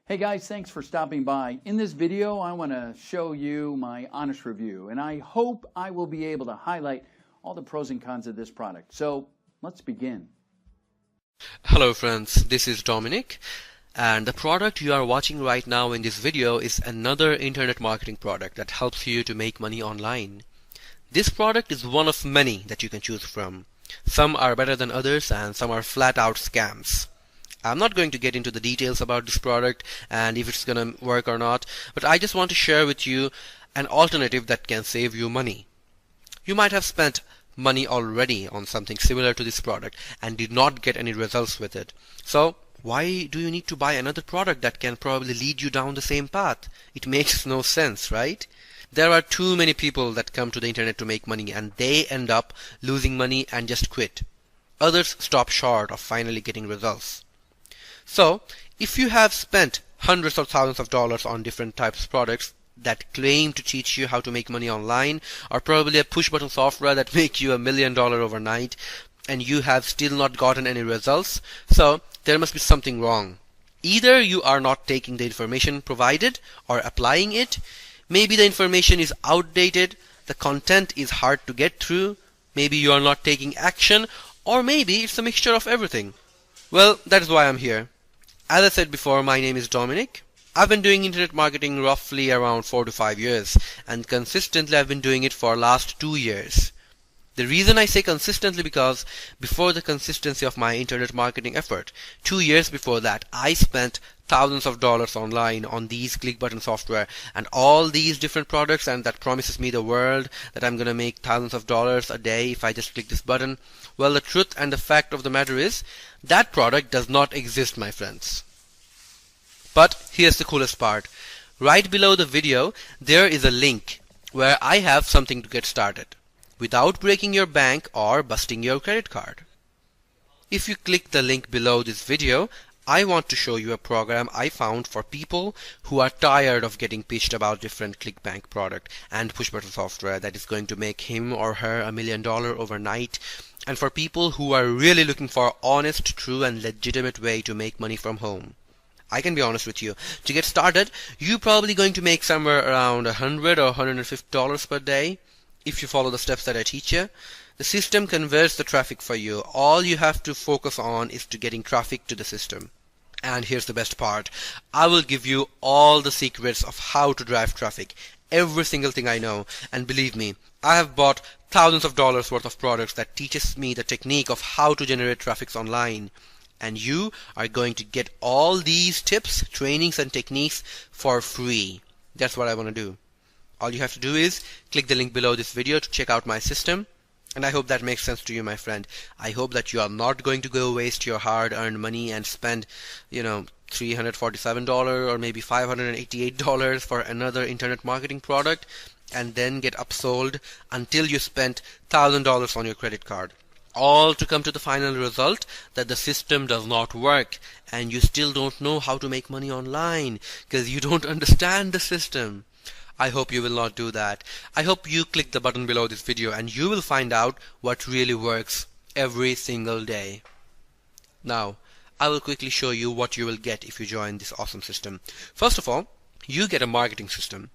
Hey guys, thanks for stopping by. In this video, I want to show you my honest review, and I hope I will be able to highlight all the pros and cons of this product. So let's begin. Hello friends, this is Dominic, and the product you are watching right now in this video is another internet marketing product that helps you to make money online. This product is one of many that you can choose from. Some are better than others and some are flat out scams. I'm not going to get into the details about this product and if it's gonna work or not, but I just want to share with you an alternative that can save you money. You might have spent money already on something similar to this product and did not get any results with it. So why do you need to buy another product that can probably lead you down the same path? It makes no sense, right? There are too many people that come to the internet to make money and they end up losing money and just quit. Others stop short of finally getting results. So, if you have spent hundreds of thousands of dollars on different types of products that claim to teach you how to make money online, or probably a push-button software that make you $1 million overnight, and you have still not gotten any results, so there must be something wrong. Either you are not taking the information provided or applying it, maybe the information is outdated, the content is hard to get through, maybe you are not taking action, or maybe it's a mixture of everything. Well, that is why I'm here. As I said before, my name is Dominic. I've been doing internet marketing roughly around 4 to 5 years, and consistently I've been doing it for last 2 years. The reason I say consistently because before the consistency of my internet marketing effort, 2 years before that, I spent thousands of dollars online on these click button software and all these different products, and that promises me the world that I'm gonna make thousands of dollars a day if I just click this button. Well, the truth and the fact of the matter is that product does not exist, my friends. But here's the coolest part. Right below the video there is a link where I have something to get started without breaking your bank or busting your credit card. If you click the link below this video, I want to show you a program I found for people who are tired of getting pitched about different ClickBank product and push button software that is going to make him or her $1 million overnight, and for people who are really looking for honest, true and legitimate way to make money from home. I can be honest with you. To get started, you're probably going to make somewhere around $100 or $150 per day if you follow the steps that I teach you. The system converts the traffic for you. All you have to focus on is to getting traffic to the system. And here's the best part. I will give you all the secrets of how to drive traffic. Every single thing I know. And believe me, I have bought thousands of dollars worth of products that teaches me the technique of how to generate traffic online. And you are going to get all these tips, trainings and techniques for free. That's what I want to do. All you have to do is click the link below this video to check out my system. And I hope that makes sense to you, my friend. I hope that you are not going to go waste your hard-earned money and spend, $347 or maybe $588 for another internet marketing product and then get upsold until you spent $1,000 on your credit card. All to come to the final result that the system does not work and you still don't know how to make money online because you don't understand the system. I hope you will not do that. I hope you click the button below this video and you will find out what really works every single day. Now, I will quickly show you what you will get if you join this awesome system. First of all, you get a marketing system.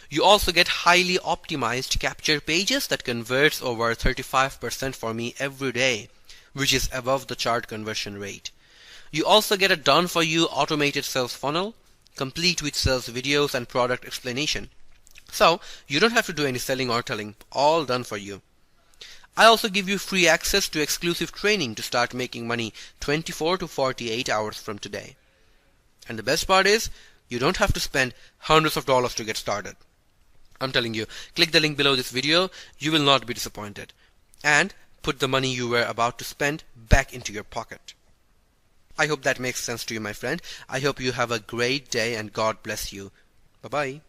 You also get highly optimized capture pages that converts over 35% for me every day, which is above the chart conversion rate. You also get a done for you automated sales funnel, complete with sales videos and product explanation. So you don't have to do any selling or telling, all done for you. I also give you free access to exclusive training to start making money 24 to 48 hours from today. And the best part is, you don't have to spend hundreds of dollars to get started. I'm telling you, click the link below this video, you will not be disappointed. And put the money you were about to spend back into your pocket. I hope that makes sense to you, my friend. I hope you have a great day and God bless you. Bye-bye.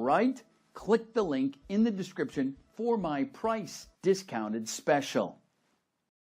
right, click the link in the description for my price discounted special.